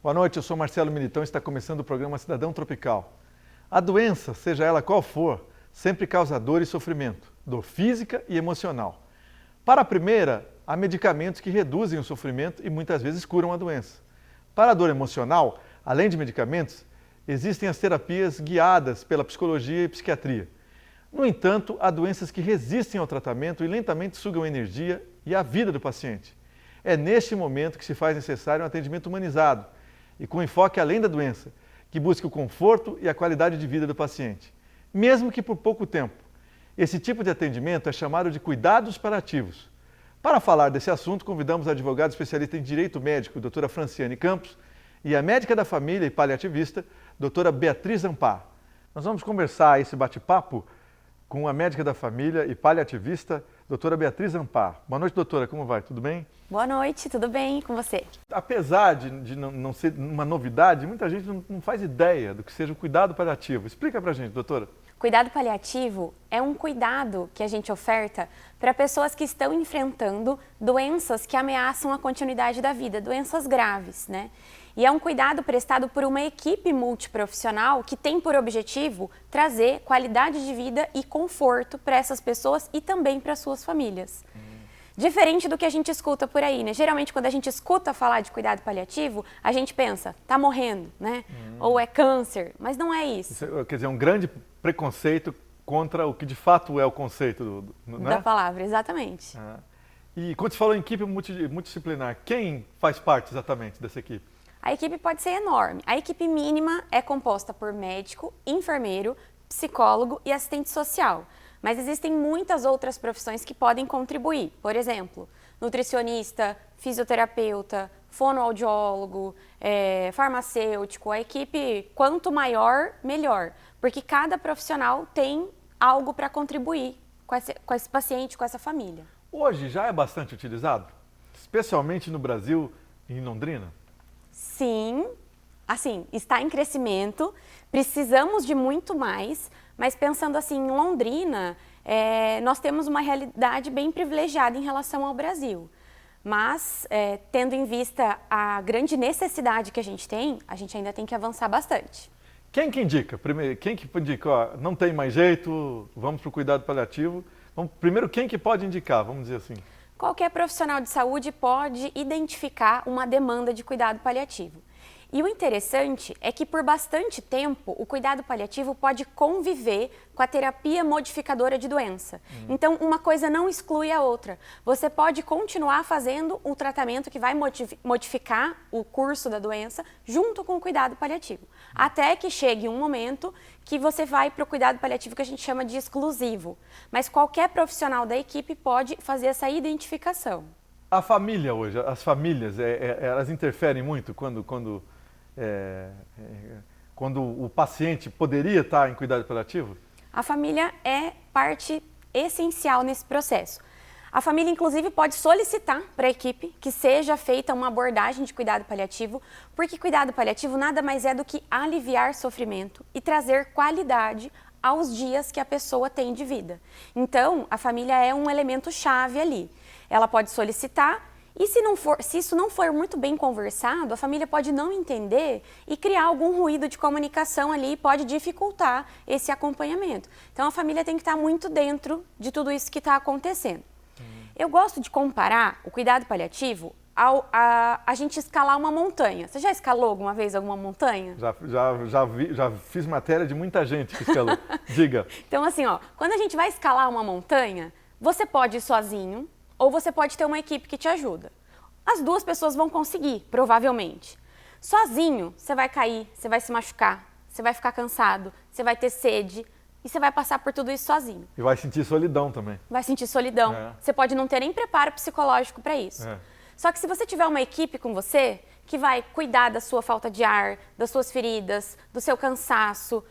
Boa noite, eu sou Marcelo Militão e está começando o programa Cidadão Tropical. A doença, seja ela qual for, sempre causa dor e sofrimento, dor física e emocional. Para a primeira, há medicamentos que reduzem o sofrimento e muitas vezes curam a doença. Para a dor emocional, além de medicamentos, existem as terapias guiadas pela psicologia e psiquiatria. No entanto, há doenças que resistem ao tratamento e lentamente sugam a energia e a vida do paciente. É neste momento que se faz necessário um atendimento humanizado e com enfoque além da doença, que busque o conforto e a qualidade de vida do paciente, mesmo que por pouco tempo. Esse tipo de atendimento é chamado de cuidados paliativos. Para falar desse assunto, convidamos a advogada especialista em direito médico, doutora Franciane Campos, e a médica da família e paliativista, doutora Beatriz Ampar. Nós vamos conversar esse bate-papo com a médica da família e paliativista, doutora Beatriz Ampar. Boa noite, doutora, como vai? Tudo bem? Boa noite, tudo bem com você? Apesar de não ser uma novidade, muita gente não faz ideia do que seja o cuidado paliativo. Explica pra gente, doutora. Cuidado paliativo é um cuidado que a gente oferta para pessoas que estão enfrentando doenças que ameaçam a continuidade da vida, doenças graves, né? E é um cuidado prestado por uma equipe multiprofissional que tem por objetivo trazer qualidade de vida e conforto para essas pessoas e também para suas famílias. Diferente do que a gente escuta por aí, né? Geralmente, quando a gente escuta falar de cuidado paliativo, a gente pensa, tá morrendo, né? Ou é câncer, mas não é isso. Isso quer dizer, um grande preconceito contra o que de fato é o conceito né? Da palavra, exatamente. E quando você falou em equipe multidisciplinar, quem faz parte exatamente dessa equipe? A equipe pode ser enorme. A equipe mínima é composta por médico, enfermeiro, psicólogo e assistente social. Mas existem muitas outras profissões que podem contribuir. Por exemplo, nutricionista, fisioterapeuta, fonoaudiólogo, farmacêutico. A equipe, quanto maior, melhor. Porque cada profissional tem algo para contribuir com esse paciente, com essa família. Hoje já é bastante utilizado? Especialmente no Brasil e em Londrina? Sim, assim, está em crescimento. Precisamos de muito mais. Mas pensando assim, em Londrina, nós temos uma realidade bem privilegiada em relação ao Brasil. Mas, tendo em vista a grande necessidade que a gente ainda tem que avançar bastante. Quem que indica? Primeiro, quem que indica? Ó, não tem mais jeito, vamos para o cuidado paliativo. Primeiro, quem que pode indicar, vamos dizer assim? Qualquer profissional de saúde pode identificar uma demanda de cuidado paliativo. E o interessante é que por bastante tempo o cuidado paliativo pode conviver com a terapia modificadora de doença. Então uma coisa não exclui a outra. Você pode continuar fazendo o tratamento que vai modificar o curso da doença junto com o cuidado paliativo. Até que chegue um momento que você vai para o cuidado paliativo que a gente chama de exclusivo. Mas qualquer profissional da equipe pode fazer essa identificação. A família hoje, as famílias, elas interferem muito quando o paciente poderia estar em cuidado paliativo? A família é parte essencial nesse processo. A família, inclusive, pode solicitar para a equipe que seja feita uma abordagem de cuidado paliativo, porque cuidado paliativo nada mais é do que aliviar sofrimento e trazer qualidade aos dias que a pessoa tem de vida. Então, a família é um elemento chave ali. Ela pode solicitar. E se isso não for muito bem conversado, a família pode não entender e criar algum ruído de comunicação ali e pode dificultar esse acompanhamento. Então a família tem que estar muito dentro de tudo isso que está acontecendo. Eu gosto de comparar o cuidado paliativo a gente escalar uma montanha. Você já escalou alguma vez alguma montanha? Já fiz matéria de muita gente que escalou. Diga. Então assim, quando a gente vai escalar uma montanha, você pode ir sozinho, ou você pode ter uma equipe que te ajuda. As duas pessoas vão conseguir, provavelmente. Sozinho, você vai cair, você vai se machucar, você vai ficar cansado, você vai ter sede e você vai passar por tudo isso sozinho. E vai sentir solidão também. Vai sentir solidão. Você pode não ter nem preparo psicológico para isso. Só que se você tiver uma equipe com você, que vai cuidar da sua falta de ar, das suas feridas, do seu cansaço.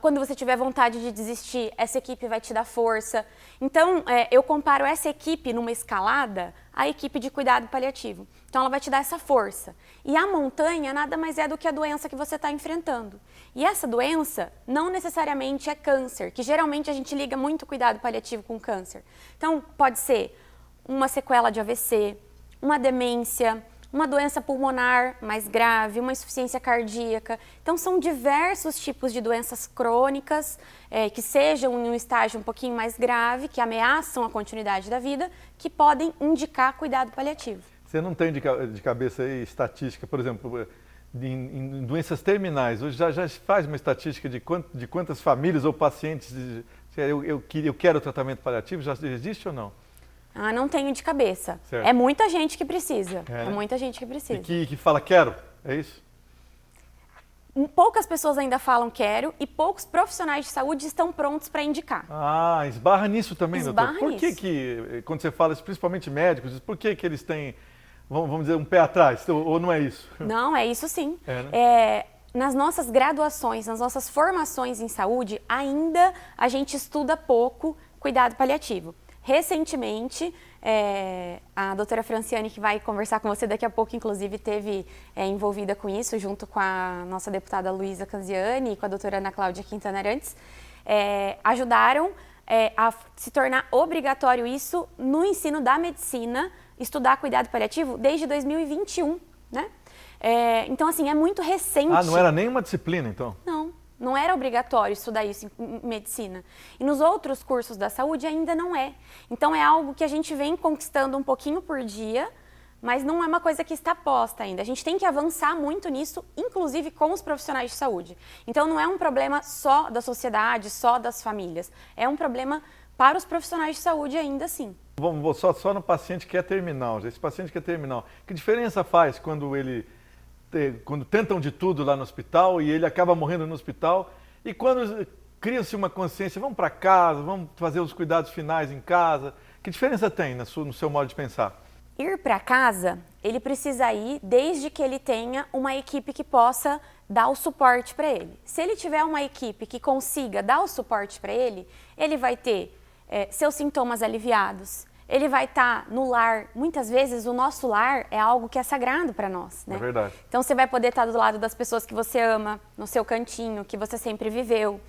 Quando você tiver vontade de desistir, essa equipe vai te dar força. Então, eu comparo essa equipe numa escalada à equipe de cuidado paliativo. Então, ela vai te dar essa força. E a montanha nada mais é do que a doença que você está enfrentando. E essa doença não necessariamente é câncer, que geralmente a gente liga muito cuidado paliativo com câncer. Então, pode ser uma sequela de AVC, uma demência, uma doença pulmonar mais grave, uma insuficiência cardíaca. Então, são diversos tipos de doenças crônicas que sejam em um estágio um pouquinho mais grave, que ameaçam a continuidade da vida, que podem indicar cuidado paliativo. Você não tem de cabeça aí estatística, por exemplo, em doenças terminais, hoje já se faz uma estatística de quantas famílias ou pacientes eu quero tratamento paliativo, já existe ou não? Ah, não tenho de cabeça. Certo. É muita gente que precisa. É, né? É muita gente que precisa. E que fala quero, é isso? Poucas pessoas ainda falam quero e poucos profissionais de saúde estão prontos para indicar. Ah, esbarra nisso também, Esbarra doutor. Por nisso. que, quando você fala isso, principalmente médicos, por que eles têm, vamos dizer, um pé atrás? Ou não é isso? Não, é isso sim. É, né? Nas nossas graduações, nas nossas formações em saúde, ainda a gente estuda pouco cuidado paliativo. Recentemente, a doutora Franciane, que vai conversar com você daqui a pouco, inclusive esteve envolvida com isso, junto com a nossa deputada Luísa Canziani e com a doutora Ana Cláudia Quintana Arantes, ajudaram a se tornar obrigatório isso no ensino da medicina, estudar cuidado paliativo desde 2021, né? Então, assim, é muito recente. Ah, não era nem uma disciplina, então? Não era obrigatório estudar isso em medicina. E nos outros cursos da saúde ainda não é. Então é algo que a gente vem conquistando um pouquinho por dia, mas não é uma coisa que está posta ainda. A gente tem que avançar muito nisso, inclusive com os profissionais de saúde. Então não é um problema só da sociedade, só das famílias. É um problema para os profissionais de saúde ainda assim. Vamos só no paciente que é terminal. Esse paciente que é terminal, que diferença faz quando tentam de tudo lá no hospital e ele acaba morrendo no hospital, e quando cria-se uma consciência, vamos para casa, vamos fazer os cuidados finais em casa, que diferença tem no seu modo de pensar? Ir para casa, ele precisa ir desde que ele tenha uma equipe que possa dar o suporte para ele. Se ele tiver uma equipe que consiga dar o suporte para ele vai ter seus sintomas aliviados, ele vai estar no lar. Muitas vezes o nosso lar é algo que é sagrado para nós, né? É verdade. Então você vai poder estar do lado das pessoas que você ama, no seu cantinho, que você sempre viveu.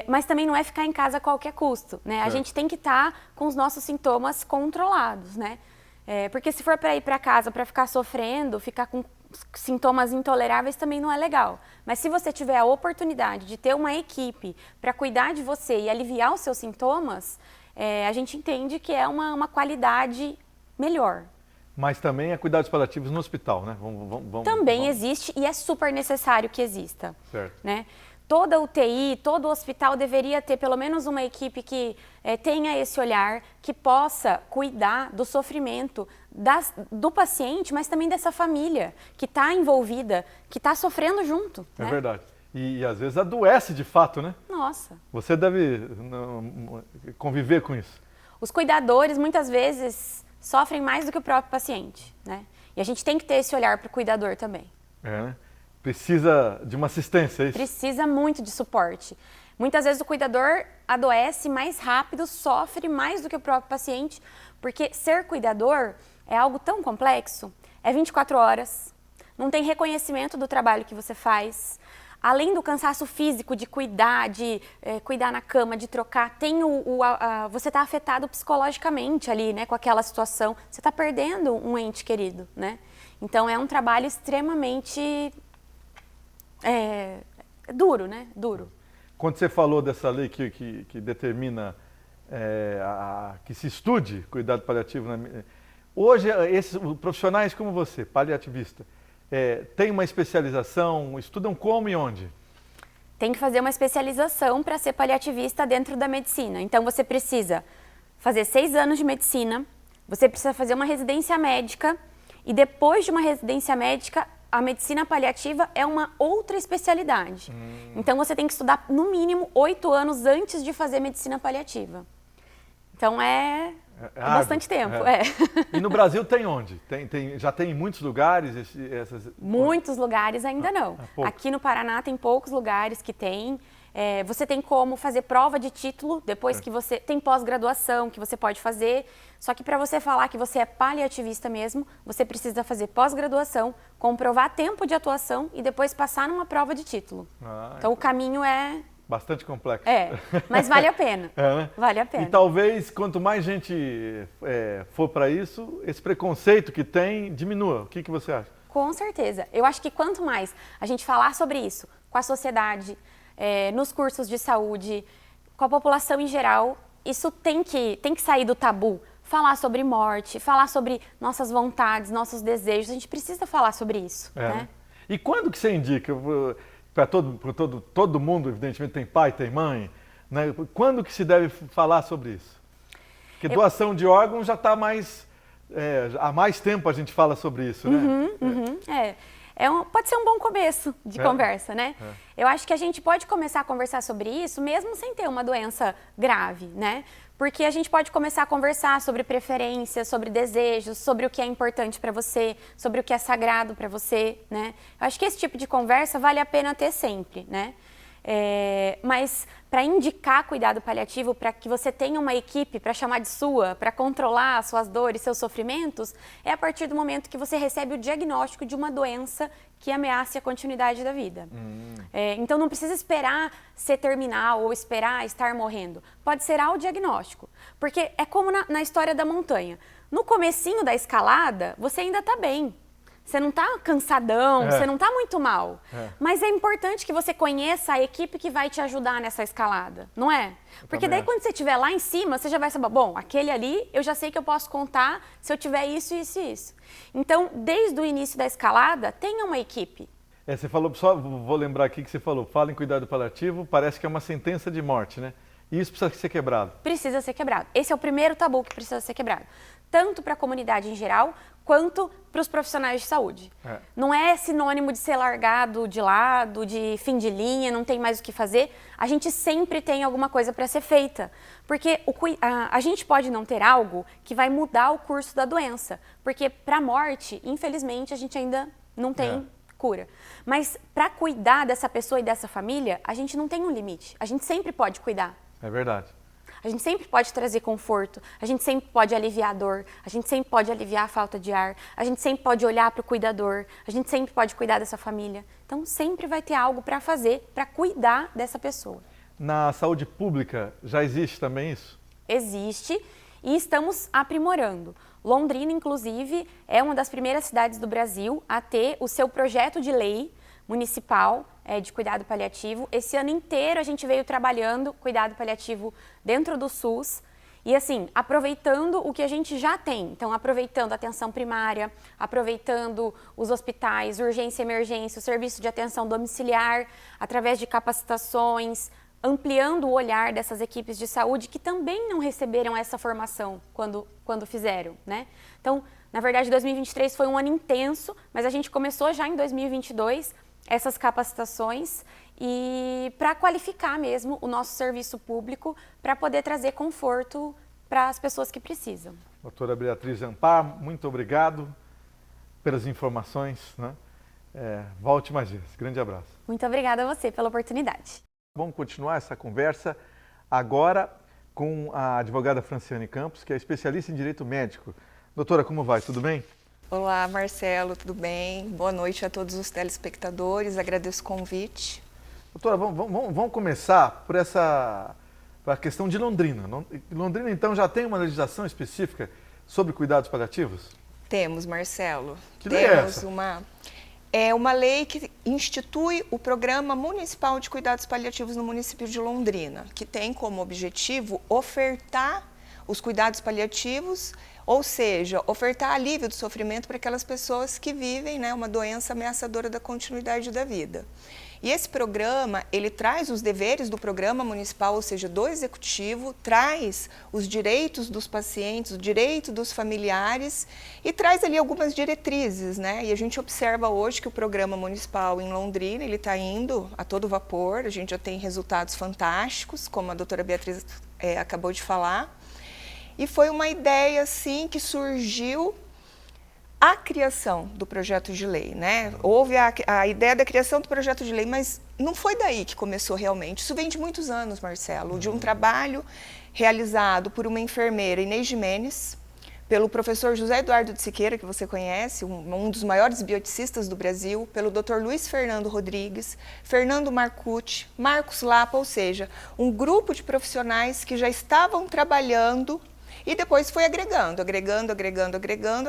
Mas também não é ficar em casa a qualquer custo, né? A gente tem que estar com os nossos sintomas controlados, né? Porque se for para ir para casa para ficar sofrendo, ficar com sintomas intoleráveis também não é legal. Mas se você tiver a oportunidade de ter uma equipe para cuidar de você e aliviar os seus sintomas, a gente entende que é uma qualidade melhor. Mas também é cuidados paliativos no hospital, né? Também existe e é super necessário que exista. Certo. Né? Toda UTI, todo hospital deveria ter pelo menos uma equipe que tenha esse olhar, que possa cuidar do sofrimento do paciente, mas também dessa família que está envolvida, que está sofrendo junto. É né? verdade. E às vezes adoece de fato, né? Nossa. Você deve conviver com isso. Os cuidadores muitas vezes sofrem mais do que o próprio paciente, né? E a gente tem que ter esse olhar para o cuidador também. Né? Precisa de uma assistência, é isso? Precisa muito de suporte. Muitas vezes o cuidador adoece mais rápido, sofre mais do que o próprio paciente, porque ser cuidador é algo tão complexo, é 24 horas, não tem reconhecimento do trabalho que você faz. Além do cansaço físico de cuidar, cuidar na cama, de trocar, tem você está afetado psicologicamente ali, né, com aquela situação. Você está perdendo um ente querido, né? Então é um trabalho extremamente duro, né? Duro. Quando você falou dessa lei que determina que se estude cuidado paliativo, hoje esses profissionais como você, paliativista, tem uma especialização, estudam como e onde? Tem que fazer uma especialização para ser paliativista dentro da medicina. Então você precisa fazer 6 anos de medicina, você precisa fazer uma residência médica e depois de uma residência médica, a medicina paliativa é uma outra especialidade. Então você tem que estudar no mínimo 8 anos antes de fazer medicina paliativa. Então é bastante tempo. E no Brasil tem onde? Já tem em muitos lugares? Muitos lugares ainda não. Aqui no Paraná tem poucos lugares que tem. Você tem como fazer prova de título depois que você tem pós-graduação que você pode fazer. Só que para você falar que você é paliativista mesmo, você precisa fazer pós-graduação, comprovar tempo de atuação e depois passar numa prova de título. Então o caminho é Bastante complexo. Mas vale a pena. Né? Vale a pena. E talvez, quanto mais gente for para isso, esse preconceito que tem diminua. O que você acha? Com certeza. Eu acho que quanto mais a gente falar sobre isso com a sociedade, nos cursos de saúde, com a população em geral, isso tem que sair do tabu. Falar sobre morte, falar sobre nossas vontades, nossos desejos. A gente precisa falar sobre isso. Né? E quando que você indica? Para todo mundo, evidentemente, tem pai, tem mãe. Né? Quando que se deve falar sobre isso? Porque doação de órgãos já está mais... há mais tempo a gente fala sobre isso, né? Pode ser um bom começo de conversa, né? Eu acho que a gente pode começar a conversar sobre isso mesmo sem ter uma doença grave, né? Porque a gente pode começar a conversar sobre preferências, sobre desejos, sobre o que é importante para você, sobre o que é sagrado para você, né? Eu acho que esse tipo de conversa vale a pena ter sempre, né? Mas para indicar cuidado paliativo, para que você tenha uma equipe para chamar de sua, para controlar as suas dores, seus sofrimentos, é a partir do momento que você recebe o diagnóstico de uma doença que ameace a continuidade da vida. Então não precisa esperar ser terminal ou esperar estar morrendo. Pode ser ao diagnóstico, porque é como na história da montanha. No comecinho da escalada, você ainda está bem. Você não está cansadão, você não está muito mal. Mas é importante que você conheça a equipe que vai te ajudar nessa escalada, não é? Porque daí quando você estiver lá em cima, você já vai saber, bom, aquele ali eu já sei que eu posso contar se eu tiver isso, isso e isso. Então, desde o início da escalada, tenha uma equipe. Você falou, só vou lembrar aqui que você falou, fala em cuidado paliativo, parece que é uma sentença de morte, né? E isso precisa ser quebrado. Precisa ser quebrado. Esse é o primeiro tabu que precisa ser quebrado. Tanto para a comunidade em geral, quanto para os profissionais de saúde. Não é sinônimo de ser largado de lado, de fim de linha, não tem mais o que fazer. A gente sempre tem alguma coisa para ser feita. Porque a gente pode não ter algo que vai mudar o curso da doença. Porque para a morte, infelizmente, a gente ainda não tem cura. Mas para cuidar dessa pessoa e dessa família, a gente não tem um limite. A gente sempre pode cuidar. É verdade. A gente sempre pode trazer conforto, a gente sempre pode aliviar a dor, a gente sempre pode aliviar a falta de ar, a gente sempre pode olhar para o cuidador, a gente sempre pode cuidar dessa família. Então, sempre vai ter algo para fazer, para cuidar dessa pessoa. Na saúde pública, já existe também isso? Existe e estamos aprimorando. Londrina, inclusive, é uma das primeiras cidades do Brasil a ter o seu projeto de lei municipal de cuidado paliativo. Esse ano inteiro a gente veio trabalhando cuidado paliativo dentro do SUS e assim, aproveitando o que a gente já tem. Então, aproveitando a atenção primária, aproveitando os hospitais, urgência e emergência, o serviço de atenção domiciliar, através de capacitações, ampliando o olhar dessas equipes de saúde que também não receberam essa formação quando fizeram, né? Então, na verdade, 2023 foi um ano intenso, mas a gente começou já em 2022 essas capacitações e para qualificar mesmo o nosso serviço público para poder trazer conforto para as pessoas que precisam. Doutora Beatriz Ampar, muito obrigado pelas informações, né? Volte mais vezes. Grande abraço. Muito obrigada a você pela oportunidade. Vamos continuar essa conversa agora com a advogada Franciane Campos, que é especialista em direito médico. Doutora, como vai? Tudo bem? Olá, Marcelo, tudo bem? Boa noite a todos os telespectadores, agradeço o convite. Doutora, vamos começar por a questão de Londrina. Londrina, então, já tem uma legislação específica sobre cuidados paliativos? Temos, Marcelo. Que lei é essa? Uma lei que institui o Programa Municipal de Cuidados Paliativos no município de Londrina, que tem como objetivo ofertar os cuidados paliativos, ou seja, ofertar alívio do sofrimento para aquelas pessoas que vivem, né, uma doença ameaçadora da continuidade da vida. E esse programa, ele traz os deveres do programa municipal, ou seja, do executivo, traz os direitos dos pacientes, o direito dos familiares e traz ali algumas diretrizes, né? E a gente observa hoje que o programa municipal em Londrina, ele está indo a todo vapor, a gente já tem resultados fantásticos, como a doutora Beatriz acabou de falar. E foi uma ideia, assim, que surgiu a criação do projeto de lei, né? Houve a ideia da criação do projeto de lei, mas não foi daí que começou realmente. Isso vem de muitos anos, Marcelo, de um trabalho realizado por uma enfermeira, Inês Jimenez, pelo professor José Eduardo de Siqueira, que você conhece, um dos maiores bioticistas do Brasil, pelo Dr. Luiz Fernando Rodrigues, Fernando Marcucci, Marcos Lapa, ou seja, um grupo de profissionais que já estavam trabalhando e depois foi agregando,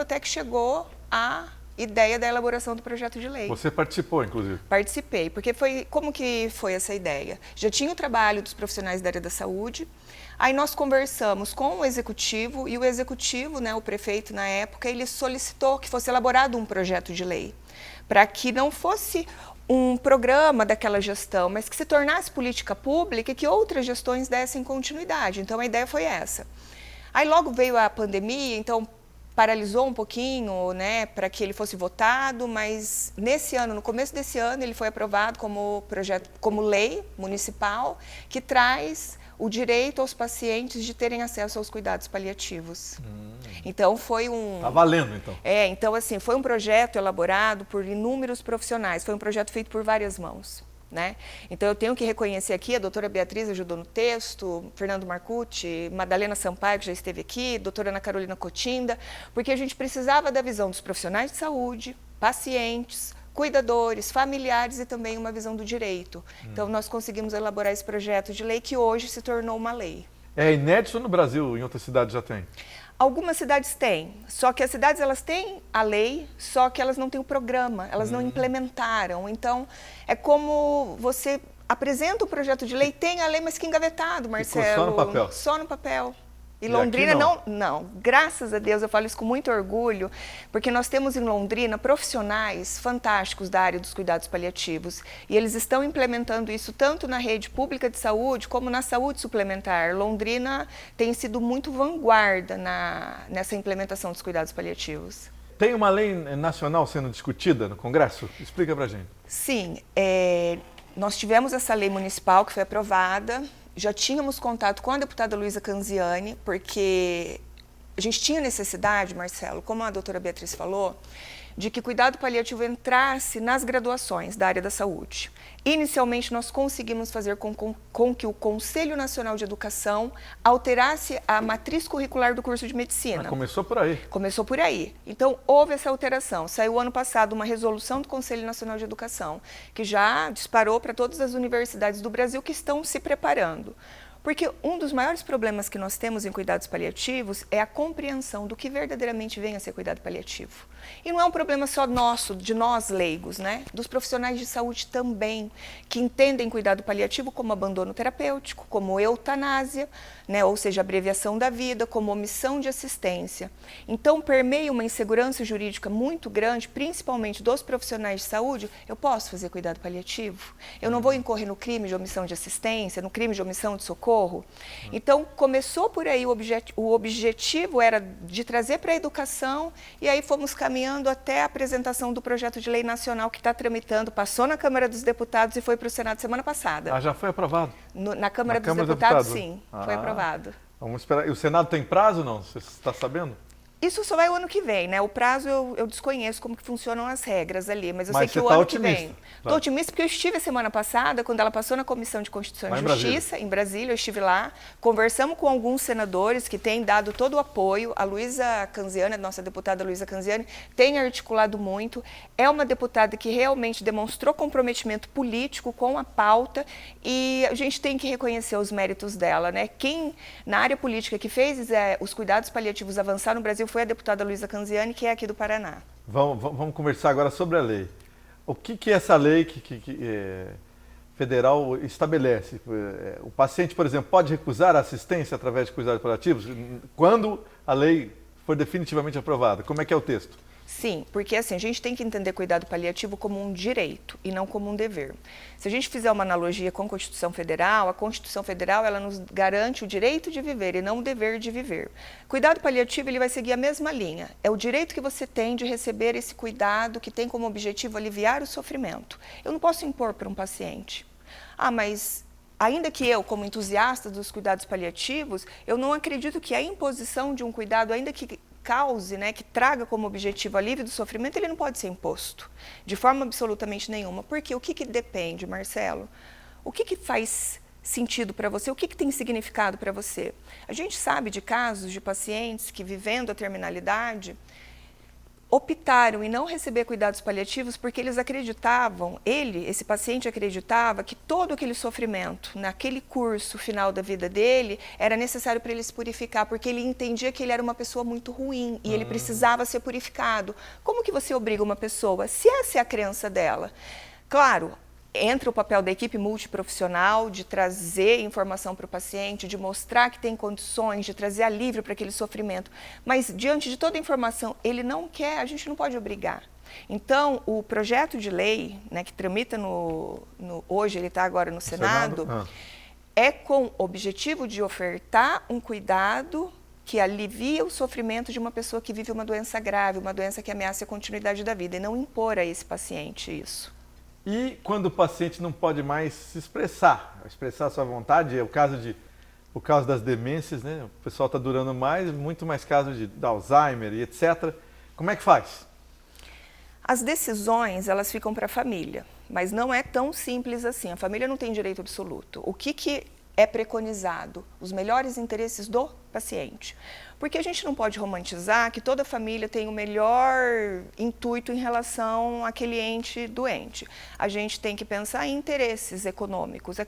até que chegou a ideia da elaboração do projeto de lei. Você participou, inclusive? Participei, porque como que foi essa ideia? Já tinha o trabalho dos profissionais da área da saúde, aí nós conversamos com o executivo, e o executivo, né, o prefeito na época, ele solicitou que fosse elaborado um projeto de lei, para que não fosse um programa daquela gestão, mas que se tornasse política pública e que outras gestões dessem continuidade. Então a ideia foi essa. Aí logo veio a pandemia, então paralisou um pouquinho, né, para que ele fosse votado, mas nesse ano, no começo desse ano, ele foi aprovado como projeto, como lei municipal, que traz o direito aos pacientes de terem acesso aos cuidados paliativos. Então foi um... Tá valendo, então. Então assim, foi um projeto elaborado por inúmeros profissionais, foi um projeto feito por várias mãos. Né? Então eu tenho que reconhecer aqui, a doutora Beatriz ajudou no texto, Fernando Marcucci, Madalena Sampaio, que já esteve aqui, doutora Ana Carolina Cotinda, porque a gente precisava da visão dos profissionais de saúde, pacientes, cuidadores, familiares e também uma visão do direito. Então nós conseguimos elaborar esse projeto de lei que hoje se tornou uma lei. É inédito no Brasil, em outras cidades já tem? Algumas cidades têm, só que as cidades elas têm a lei, só que elas não têm o programa, elas não implementaram. Então, é como você apresenta o projeto de lei, tem a lei, mas que engavetado, Marcelo. Ficou só no papel? Só no papel. E E Londrina aqui não, graças a Deus, eu falo isso com muito orgulho, porque nós temos em Londrina profissionais fantásticos da área dos cuidados paliativos e eles estão implementando isso tanto na rede pública de saúde como na saúde suplementar. Londrina tem sido muito vanguarda nessa implementação dos cuidados paliativos. Tem uma lei nacional sendo discutida no Congresso? Explica pra gente. Sim, nós tivemos essa lei municipal que foi aprovada. Já tínhamos contato com a deputada Luísa Canziani, porque a gente tinha necessidade, Marcelo, como a doutora Beatriz falou, de que cuidado paliativo entrasse nas graduações da área da saúde. Inicialmente, nós conseguimos fazer com que o Conselho Nacional de Educação alterasse a matriz curricular do curso de medicina. Mas começou por aí. Começou por aí. Então, houve essa alteração. Saiu ano passado uma resolução do Conselho Nacional de Educação, que já disparou para todas as universidades do Brasil que estão se preparando. Porque um dos maiores problemas que nós temos em cuidados paliativos é a compreensão do que verdadeiramente vem a ser cuidado paliativo. E não é um problema só nosso, de nós leigos, né? Dos profissionais de saúde também, que entendem cuidado paliativo como abandono terapêutico, como eutanásia, né? Ou seja, abreviação da vida, como omissão de assistência. Então, permeia uma insegurança jurídica muito grande, principalmente dos profissionais de saúde. Eu posso fazer cuidado paliativo? Eu não vou incorrer no crime de omissão de assistência, no crime de omissão de socorro? Então, começou por aí, o objetivo era de trazer para a educação e aí fomos caminhando até a apresentação do projeto de lei nacional que está tramitando, passou na Câmara dos Deputados e foi para o Senado semana passada. Ah, já foi aprovado? Na Câmara dos Deputados, sim, foi aprovado. Vamos esperar. E o Senado tem prazo, não? Você está sabendo? Isso só vai o ano que vem, né? O prazo eu desconheço como que funcionam as regras ali, mas eu sei que o tá ano otimista, que vem. Estou otimista porque eu estive a semana passada, quando ela passou na Comissão de Constituição e Justiça, em Brasília, eu estive lá, conversamos com alguns senadores que têm dado todo o apoio. A Luísa Canziani, a nossa deputada Luísa Canziani, tem articulado muito. É uma deputada que realmente demonstrou comprometimento político com a pauta e a gente tem que reconhecer os méritos dela, né? Quem, na área política, que fez os cuidados paliativos avançar no Brasil foi a deputada Luísa Canziani, que é aqui do Paraná. Vamos conversar agora sobre a lei. O que é essa lei federal estabelece? O paciente, por exemplo, pode recusar a assistência através de cuidados paliativos quando a lei for definitivamente aprovada? Como é que é o texto? Sim, porque assim, a gente tem que entender cuidado paliativo como um direito e não como um dever. Se a gente fizer uma analogia com a Constituição Federal, a Constituição Federal ela nos garante o direito de viver e não o dever de viver. Cuidado paliativo ele vai seguir a mesma linha. É o direito que você tem de receber esse cuidado que tem como objetivo aliviar o sofrimento. Eu não posso impor para um paciente. Ah, mas ainda que eu, como entusiasta dos cuidados paliativos, eu não acredito que a imposição de um cuidado, ainda que cause, né, que traga como objetivo alívio do sofrimento, ele não pode ser imposto, de forma absolutamente nenhuma. Porque o que depende, Marcelo? O que faz sentido para você? O que tem significado para você? A gente sabe de casos de pacientes que, vivendo a terminalidade, optaram em não receber cuidados paliativos porque eles acreditavam, esse paciente acreditava que todo aquele sofrimento, naquele curso final da vida dele, era necessário para ele se purificar, porque ele entendia que ele era uma pessoa muito ruim e ele precisava ser purificado. Como que você obriga uma pessoa, se essa é a crença dela? Claro, entra o papel da equipe multiprofissional de trazer informação para o paciente, de mostrar que tem condições, de trazer alívio para aquele sofrimento. Mas, diante de toda a informação, ele não quer, a gente não pode obrigar. Então, o projeto de lei, né, que tramita hoje, ele está agora no Senado, é com o objetivo de ofertar um cuidado que alivia o sofrimento de uma pessoa que vive uma doença grave, uma doença que ameaça a continuidade da vida, e não impor a esse paciente isso. E quando o paciente não pode mais se expressar a sua vontade, é o caso das demências, né? O pessoal está durando mais, muito mais casos de Alzheimer e etc. Como é que faz? As decisões, elas ficam para a família, mas não é tão simples assim. A família não tem direito absoluto. O que é preconizado? Os melhores interesses do paciente. Porque a gente não pode romantizar que toda família tem o melhor intuito em relação àquele ente doente. A gente tem que pensar em interesses econômicos.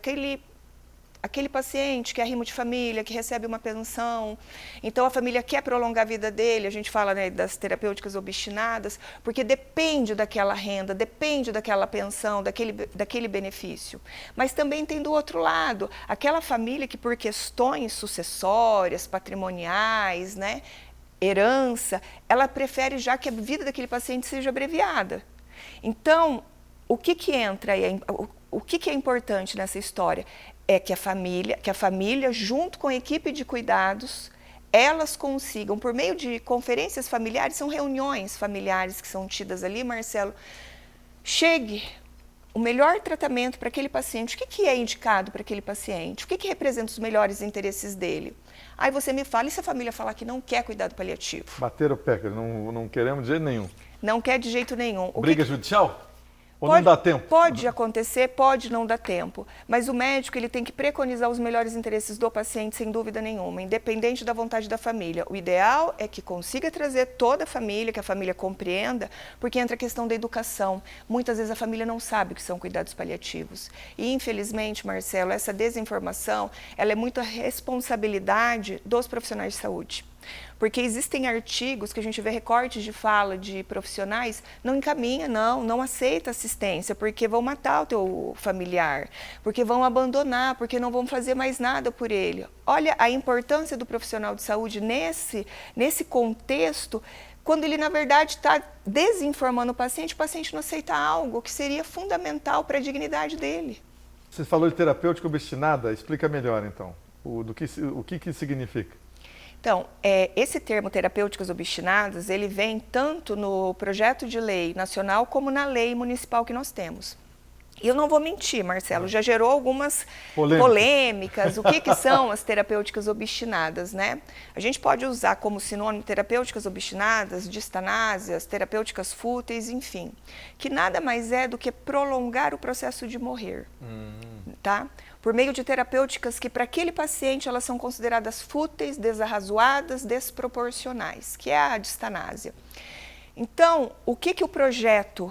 Aquele paciente que é arrimo de família, que recebe uma pensão, então a família quer prolongar a vida dele, a gente fala, né, das terapêuticas obstinadas, porque depende daquela renda, depende daquela pensão, daquele benefício. Mas também tem do outro lado, aquela família que por questões sucessórias, patrimoniais, né, herança, ela prefere já que a vida daquele paciente seja abreviada. Então, o que entra aí, o que é importante nessa história? É que a família, junto com a equipe de cuidados, elas consigam, por meio de conferências familiares, são reuniões familiares que são tidas ali, Marcelo, chegue o melhor tratamento para aquele paciente. O que é indicado para aquele paciente? O que representa os melhores interesses dele? Aí você me fala, e se a família falar que não quer cuidado paliativo? Bater o pé, não queremos de jeito nenhum. Não quer de jeito nenhum. Briga judicial? Ou não dá tempo? Pode acontecer, pode não dar tempo, mas o médico ele tem que preconizar os melhores interesses do paciente, sem dúvida nenhuma, independente da vontade da família. O ideal é que consiga trazer toda a família, que a família compreenda, porque entra a questão da educação. Muitas vezes a família não sabe o que são cuidados paliativos. E, infelizmente, Marcelo, essa desinformação, ela é muito a responsabilidade dos profissionais de saúde. Porque existem artigos que a gente vê recortes de fala de profissionais, não encaminha, não aceita assistência, porque vão matar o teu familiar, porque vão abandonar, porque não vão fazer mais nada por ele. Olha a importância do profissional de saúde nesse contexto, quando ele, na verdade, está desinformando o paciente não aceita algo que seria fundamental para a dignidade dele. Você falou de terapêutica obstinada, explica melhor, então, o que significa. Então, esse termo terapêuticas obstinadas, ele vem tanto no projeto de lei nacional como na lei municipal que nós temos. E eu não vou mentir, Marcelo, já gerou algumas polêmicas. O que são as terapêuticas obstinadas, né? A gente pode usar como sinônimo terapêuticas obstinadas, distanásias, terapêuticas fúteis, enfim. Que nada mais é do que prolongar o processo de morrer, tá? Por meio de terapêuticas que para aquele paciente elas são consideradas fúteis, desarrazoadas, desproporcionais, que é a distanásia. Então, o que o projeto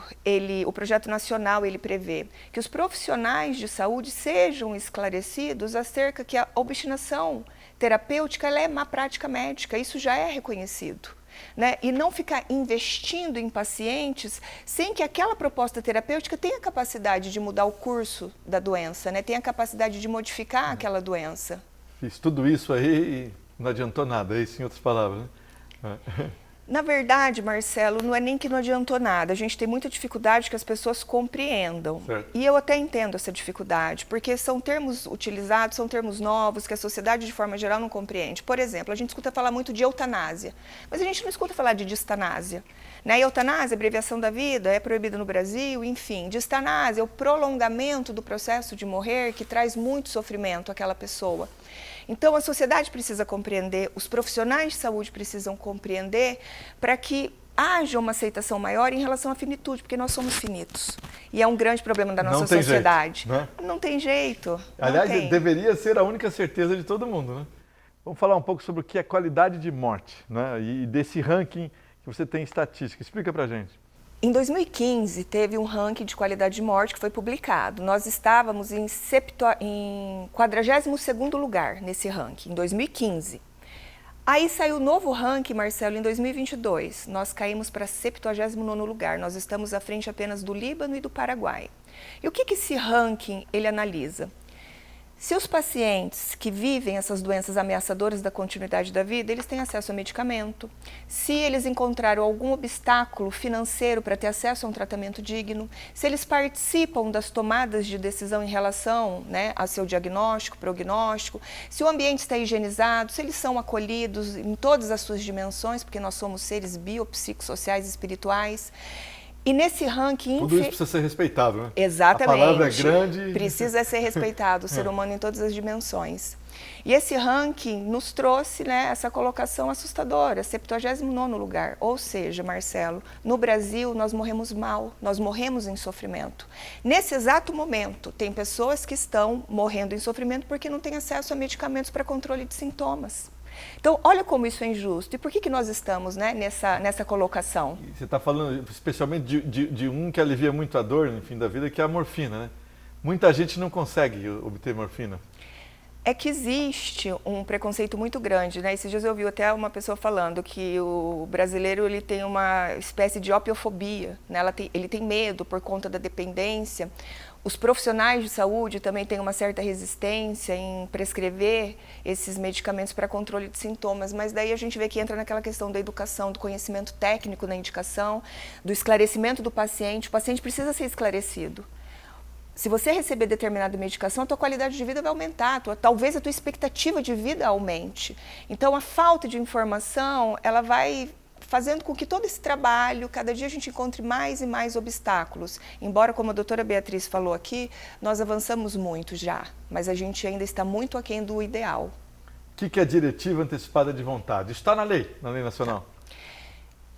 nacional ele prevê? Que os profissionais de saúde sejam esclarecidos acerca que a obstinação terapêutica ela é má prática médica, isso já é reconhecido. Né? E não ficar investindo em pacientes sem que aquela proposta terapêutica tenha capacidade de mudar o curso da doença, né? Tenha capacidade de modificar aquela doença. Fiz tudo isso aí e não adiantou nada, é isso em outras palavras, né? Na verdade, Marcelo, não é nem que não adiantou nada. A gente tem muita dificuldade que as pessoas compreendam. Certo. E eu até entendo essa dificuldade, porque são termos utilizados, são termos novos que a sociedade, de forma geral, não compreende. Por exemplo, a gente escuta falar muito de eutanásia, mas a gente não escuta falar de distanásia. Né? Eutanásia, abreviação da vida, é proibida no Brasil, enfim. Distanásia é o prolongamento do processo de morrer que traz muito sofrimento àquela pessoa. Então, a sociedade precisa compreender, os profissionais de saúde precisam compreender para que haja uma aceitação maior em relação à finitude, porque nós somos finitos. E é um grande problema da nossa sociedade. Jeito, né? Não tem jeito. Aliás, deveria ser a única certeza de todo mundo, né? Vamos falar um pouco sobre o que é qualidade de morte, né? E desse ranking que você tem em estatística. Explica pra gente. Em 2015, teve um ranking de qualidade de morte que foi publicado. Nós estávamos em 42º lugar nesse ranking, em 2015. Aí saiu o novo ranking, Marcelo, em 2022. Nós caímos para 79º lugar. Nós estamos à frente apenas do Líbano e do Paraguai. E o que esse ranking ele analisa? Se os pacientes que vivem essas doenças ameaçadoras da continuidade da vida, eles têm acesso a medicamento, se eles encontraram algum obstáculo financeiro para ter acesso a um tratamento digno, se eles participam das tomadas de decisão em relação, né, a seu diagnóstico, prognóstico, se o ambiente está higienizado, se eles são acolhidos em todas as suas dimensões, porque nós somos seres biopsicossociais e espirituais. E nesse ranking... Tudo isso precisa ser respeitado, né? Exatamente. A palavra é grande... Precisa ser respeitado, o ser humano em todas as dimensões. E esse ranking nos trouxe, né, essa colocação assustadora, 79º lugar. Ou seja, Marcelo, no Brasil nós morremos mal, nós morremos em sofrimento. Nesse exato momento, tem pessoas que estão morrendo em sofrimento porque não têm acesso a medicamentos para controle de sintomas. Então, olha como isso é injusto. E por que nós estamos, né, nessa colocação? Você está falando especialmente de um que alivia muito a dor no fim da vida, que é a morfina, né? Muita gente não consegue obter morfina. É que existe um preconceito muito grande, né? Esses dias eu ouvi até uma pessoa falando que o brasileiro ele tem uma espécie de opiofobia, né? Ele tem medo por conta da dependência. Os profissionais de saúde também têm uma certa resistência em prescrever esses medicamentos para controle de sintomas, mas daí a gente vê que entra naquela questão da educação, do conhecimento técnico na indicação, do esclarecimento do paciente. O paciente precisa ser esclarecido. Se você receber determinada medicação, a tua qualidade de vida vai aumentar, talvez a tua expectativa de vida aumente. Então, a falta de informação, ela vai fazendo com que todo esse trabalho, cada dia a gente encontre mais e mais obstáculos. Embora, como a doutora Beatriz falou aqui, nós avançamos muito já, mas a gente ainda está muito aquém do ideal. O que é diretiva antecipada de vontade? Está na lei nacional?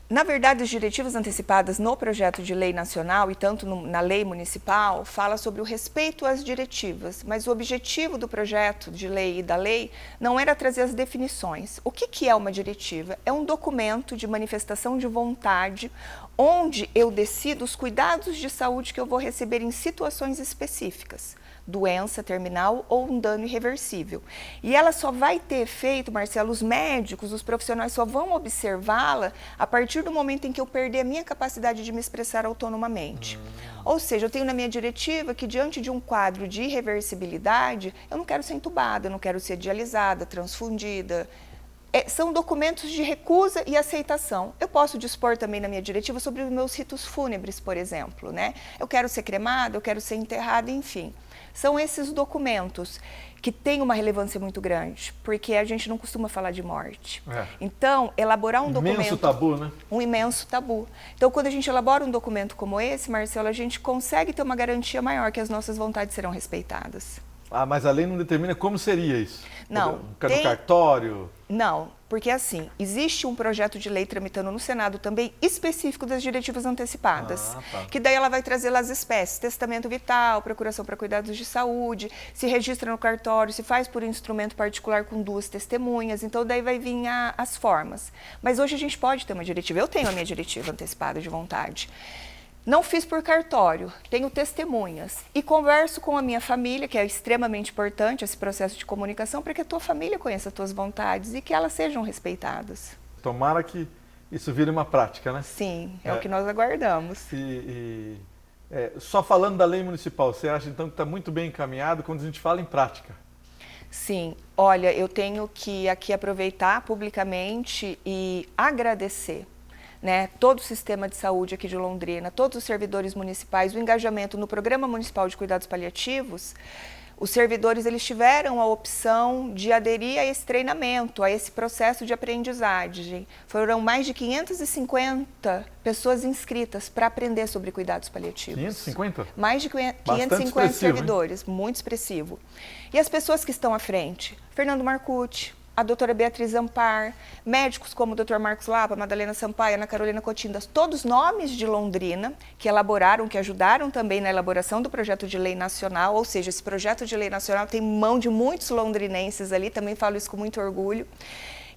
Na verdade, as diretivas antecipadas no projeto de lei nacional e tanto na lei municipal fala sobre o respeito às diretivas, mas o objetivo do projeto de lei e da lei não era trazer as definições. O que é uma diretiva? É um documento de manifestação de vontade onde eu decido os cuidados de saúde que eu vou receber em situações específicas. Doença terminal ou um dano irreversível. E ela só vai ter efeito, Marcelo, os médicos, os profissionais só vão observá-la a partir do momento em que eu perder a minha capacidade de me expressar autonomamente. Ou seja, eu tenho na minha diretiva que diante de um quadro de irreversibilidade, eu não quero ser entubada, eu não quero ser dialisada, transfundida. São documentos de recusa e aceitação. Eu posso dispor também na minha diretiva sobre os meus ritos fúnebres, por exemplo, né? Eu quero ser cremada, eu quero ser enterrada, enfim. São esses documentos que têm uma relevância muito grande, porque a gente não costuma falar de morte. Então, elaborar um documento... Imenso tabu, né? Um imenso tabu. Então, quando a gente elabora um documento como esse, Marcelo, a gente consegue ter uma garantia maior que as nossas vontades serão respeitadas. Ah, mas a lei não determina como seria isso? Não. No cartório? Não, porque assim, existe um projeto de lei tramitando no Senado também específico das diretivas antecipadas, que daí ela vai trazer lá as espécies, testamento vital, procuração para cuidados de saúde, se registra no cartório, se faz por instrumento particular com 2 testemunhas, então daí vai vir as formas. Mas hoje a gente pode ter uma diretiva, eu tenho a minha diretiva antecipada de vontade. Não fiz por cartório, tenho testemunhas e converso com a minha família, que é extremamente importante esse processo de comunicação, para que a tua família conheça as tuas vontades e que elas sejam respeitadas. Tomara que isso vire uma prática, né? Sim, é o que nós aguardamos. Só falando da lei municipal, você acha então que está muito bem encaminhado quando a gente fala em prática? Sim, olha, eu tenho que aqui aproveitar publicamente e agradecer, né, todo o sistema de saúde aqui de Londrina, todos os servidores municipais, o engajamento no Programa Municipal de Cuidados Paliativos. Os servidores eles tiveram a opção de aderir a esse treinamento, a esse processo de aprendizagem. Foram mais de 550 pessoas inscritas para aprender sobre cuidados paliativos. 550? Mais de 550 servidores, muito expressivo. E as pessoas que estão à frente? Fernando Marcucci, a doutora Beatriz Ampar, médicos como o Dr. Marcos Lapa, Madalena Sampaio, Ana Carolina Cotindas, todos nomes de Londrina que elaboraram, que ajudaram também na elaboração do projeto de lei nacional, ou seja, esse projeto de lei nacional tem mão de muitos londrinenses ali, também falo isso com muito orgulho.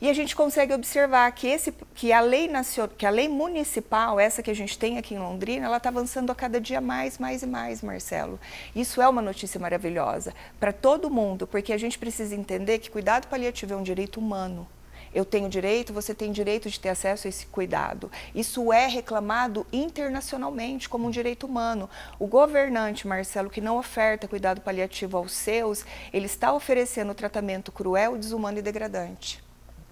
E a gente consegue observar que a lei municipal, essa que a gente tem aqui em Londrina, ela está avançando a cada dia mais e mais, Marcelo. Isso é uma notícia maravilhosa para todo mundo, porque a gente precisa entender que cuidado paliativo é um direito humano. Eu tenho direito, você tem direito de ter acesso a esse cuidado. Isso é reclamado internacionalmente como um direito humano. O governante, Marcelo, que não oferta cuidado paliativo aos seus, ele está oferecendo tratamento cruel, desumano e degradante.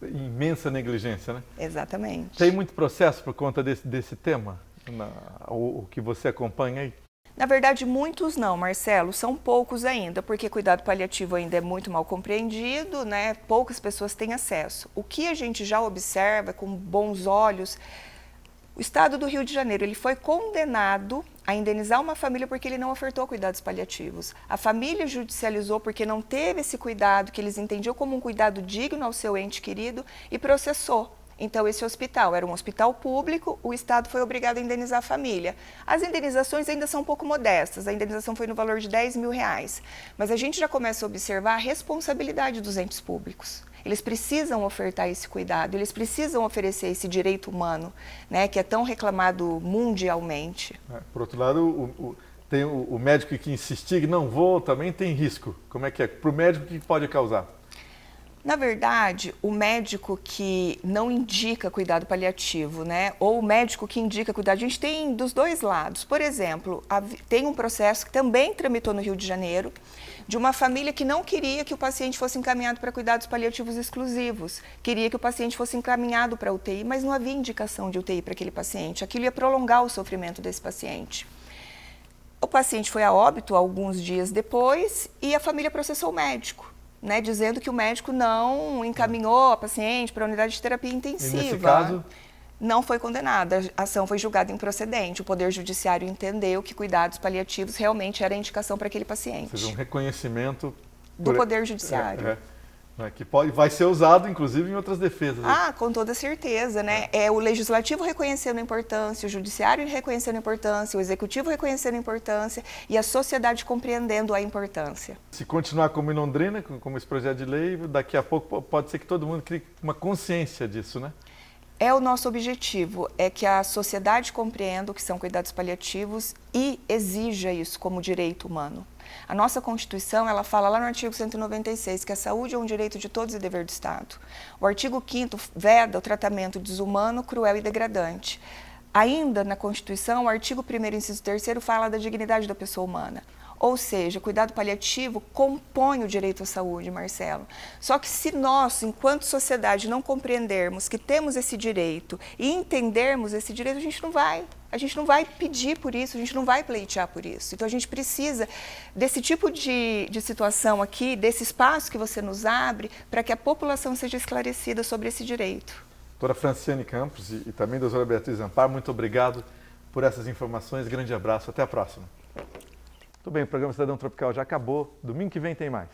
Imensa negligência, né? Exatamente. Tem muito processo por conta desse tema, o que você acompanha aí? Na verdade, muitos não, Marcelo, são poucos ainda, porque cuidado paliativo ainda é muito mal compreendido, né? Poucas pessoas têm acesso. O que a gente já observa com bons olhos, o estado do Rio de Janeiro, ele foi condenado a indenizar uma família porque ele não ofertou cuidados paliativos. A família judicializou porque não teve esse cuidado, que eles entendiam como um cuidado digno ao seu ente querido, e processou. Então, esse hospital era um hospital público, o Estado foi obrigado a indenizar a família. As indenizações ainda são um pouco modestas, a indenização foi no valor de R$10 mil, mas a gente já começa a observar a responsabilidade dos entes públicos. Eles precisam ofertar esse cuidado, eles precisam oferecer esse direito humano, né, que é tão reclamado mundialmente. Por outro lado, tem o médico que insistir que não vou, também tem risco. Como é que é? Para o médico, o que pode causar? Na verdade, o médico que não indica cuidado paliativo, né, ou o médico que indica cuidado, a gente tem dos dois lados. Por exemplo, tem um processo que também tramitou no Rio de Janeiro, de uma família que não queria que o paciente fosse encaminhado para cuidados paliativos exclusivos, queria que o paciente fosse encaminhado para UTI, mas não havia indicação de UTI para aquele paciente, aquilo ia prolongar o sofrimento desse paciente. O paciente foi a óbito alguns dias depois e a família processou o médico, né, dizendo que o médico não encaminhou a paciente para a unidade de terapia intensiva. E nesse caso? Não foi condenada, a ação foi julgada improcedente. O Poder Judiciário entendeu que cuidados paliativos realmente era a indicação para aquele paciente. Ou seja, um reconhecimento do Poder Judiciário. Que vai ser usado, inclusive, em outras defesas. Ah, com toda certeza, né? É o Legislativo reconhecendo a importância, o Judiciário reconhecendo a importância, o Executivo reconhecendo a importância e a sociedade compreendendo a importância. Se continuar como em Londrina, como esse projeto de lei, daqui a pouco pode ser que todo mundo crie uma consciência disso, né? É o nosso objetivo, é que a sociedade compreenda o que são cuidados paliativos e exija isso como direito humano. A nossa Constituição, ela fala lá no artigo 196 que a saúde é um direito de todos e dever do Estado. O artigo 5º veda o tratamento desumano, cruel e degradante. Ainda na Constituição, o artigo 1º, inciso 3º, fala da dignidade da pessoa humana. Ou seja, cuidado paliativo compõe o direito à saúde, Marcelo. Só que se nós, enquanto sociedade, não compreendermos que temos esse direito e entendermos esse direito, a gente não vai pedir por isso, a gente não vai pleitear por isso. Então a gente precisa desse tipo de situação aqui, desse espaço que você nos abre, para que a população seja esclarecida sobre esse direito. Doutora Franciane Campos e também doutora Beatriz Ampar, muito obrigado por essas informações. Grande abraço, até a próxima. Tudo bem, o programa Cidadão Tropical já acabou. Domingo que vem tem mais.